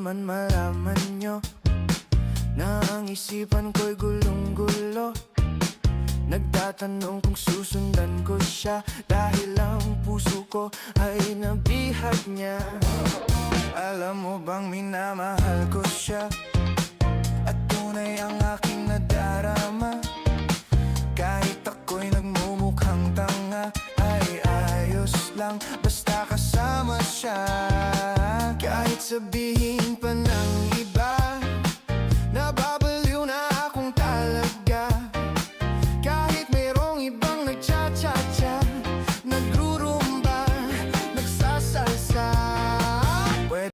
naman malaman nyo na ang isipan ko'y gulong-gulo. Nagtatanong kung susundan ko siya dahil ang puso ko ay nabihag niya. Alam mo bang minamahal ko siya at tunay ang aking nadarama. Kahit ako'y nagmumukhang tanga, ay ayos lang basta kasama siya. Kahit sabihin